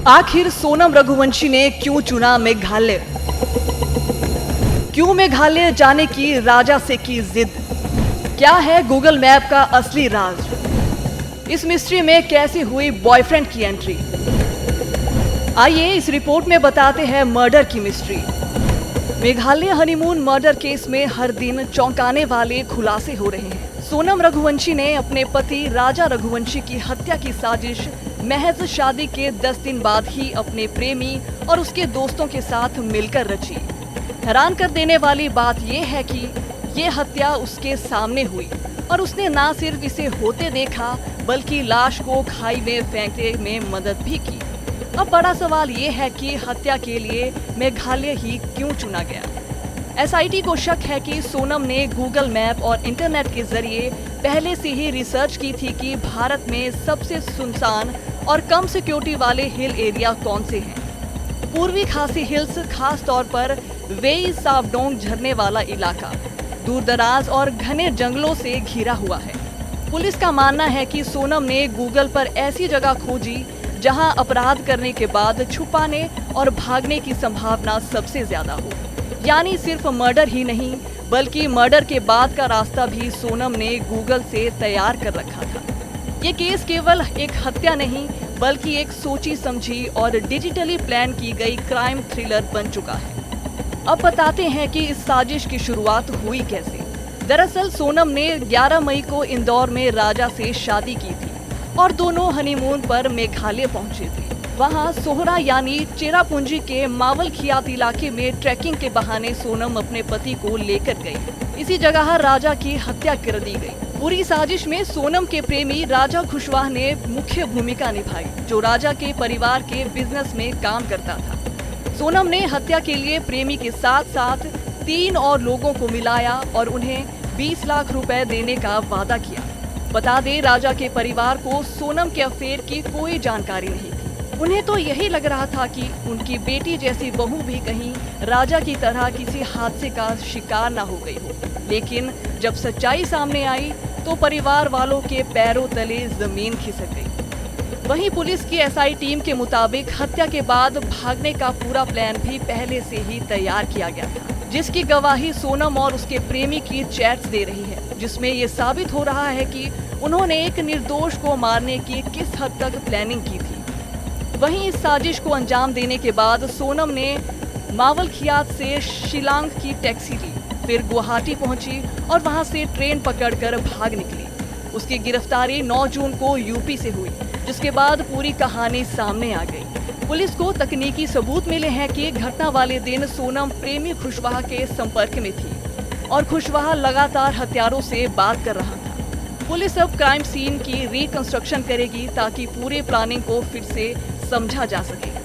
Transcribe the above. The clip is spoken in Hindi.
आखिर सोनम रघुवंशी ने क्यों चुना मेघालय? क्यों मेघालय जाने की राजा से की जिद? क्या है गूगल मैप का असली राज? इस मिस्ट्री में कैसे हुई बॉयफ्रेंड की एंट्री? आइए इस रिपोर्ट में बताते हैं मर्डर की mystery. Meghalaya honeymoon murder case में हर दिन चौंकाने वाले खुलासे हो रहे हैं। सोनम रघुवंशी ने अपने पति राजा रघुवंशी की हत्या की साजिश महज शादी के 10 दिन बाद ही अपने प्रेमी और उसके दोस्तों के साथ मिलकर रची। हैरान कर देने वाली बात यह है कि ये हत्या उसके सामने हुई और उसने ना सिर्फ इसे होते देखा बल्कि लाश को खाई में फेंकने में मदद भी की। अब बड़ा सवाल ये है कि हत्या के लिए मेघालय ही क्यों चुना गया? एसआईटी को शक है कि सोनम ने गूगल मैप और इंटरनेट के जरिए पहले से ही रिसर्च की थी कि भारत में सबसे सुनसान और कम सिक्योरिटी वाले हिल एरिया कौन से हैं। पूर्वी खासी हिल्स, खास तौर पर वेई सावडोंग झरने वाला इलाका दूरदराज और घने जंगलों से घिरा हुआ है। पुलिस का मानना है कि सोनम ने गूगल पर ऐसी जगह खोजी जहां अपराध करने के बाद छुपाने और भागने की संभावना सबसे ज्यादा हो। यानी सिर्फ मर्डर ही नहीं बल्कि मर्डर के बाद का रास्ता भी सोनम ने गूगल से तैयार कर रखा था। ये केस केवल एक हत्या नहीं बल्कि एक सोची समझी और डिजिटली प्लान की गई क्राइम थ्रिलर बन चुका है। अब बताते हैं कि इस साजिश की शुरुआत हुई कैसे। दरअसल सोनम ने 11 मई को इंदौर में राजा से शादी की थी और दोनों हनीमून पर मेघालय पहुंचे थे। वहां सोहरा यानी चेरापूंजी के मावल खियात इलाके में ट्रैकिंग के बहाने सोनम अपने पति को लेकर गई। इसी जगह राजा की हत्या कर दी गई। पूरी साजिश में सोनम के प्रेमी राजा खुशवाह ने मुख्य भूमिका निभाई, जो राजा के परिवार के बिजनेस में काम करता था। सोनम ने हत्या के लिए प्रेमी के साथ साथ 3 और लोगों को मिलाया और उन्हें 20 लाख रुपए देने का वादा किया। बता दें, राजा के परिवार को सोनम के अफेयर की कोई जानकारी नहीं थी। उन्हें तो यही लग रहा था कि उनकी बेटी जैसी बहू भी कहीं राजा की तरह किसी हादसे का शिकार न हो गई हो। लेकिन जब सच्चाई सामने आई तो परिवार वालों के पैरों तले जमीन खिसक गई। वहीं पुलिस की एसआई टीम के मुताबिक हत्या के बाद भागने का पूरा प्लान भी पहले से ही तैयार किया गया था, जिसकी गवाही सोनम और उसके प्रेमी की चैट्स दे रही है, जिसमें ये साबित हो रहा है कि उन्होंने एक निर्दोष को मारने की किस हद तक प्लानिंग की थी। वहीं इस साजिश को अंजाम देने के बाद सोनम ने मावल खियात से शिलांग की टैक्सी ली, फिर गुवाहाटी पहुंची और वहां से ट्रेन पकड़कर भाग निकली। उसकी गिरफ्तारी 9 जून को यूपी से हुई, जिसके बाद पूरी कहानी सामने आ गई। पुलिस को तकनीकी सबूत मिले हैं कि घटना वाले दिन सोनम प्रेमी खुशवाह के संपर्क में थी और खुशवाह लगातार हत्यारों से बात कर रहा था। पुलिस अब क्राइम सीन की रिकंस्ट्रक्शन करेगी ताकि पूरे प्लानिंग को फिर से समझा जा सके।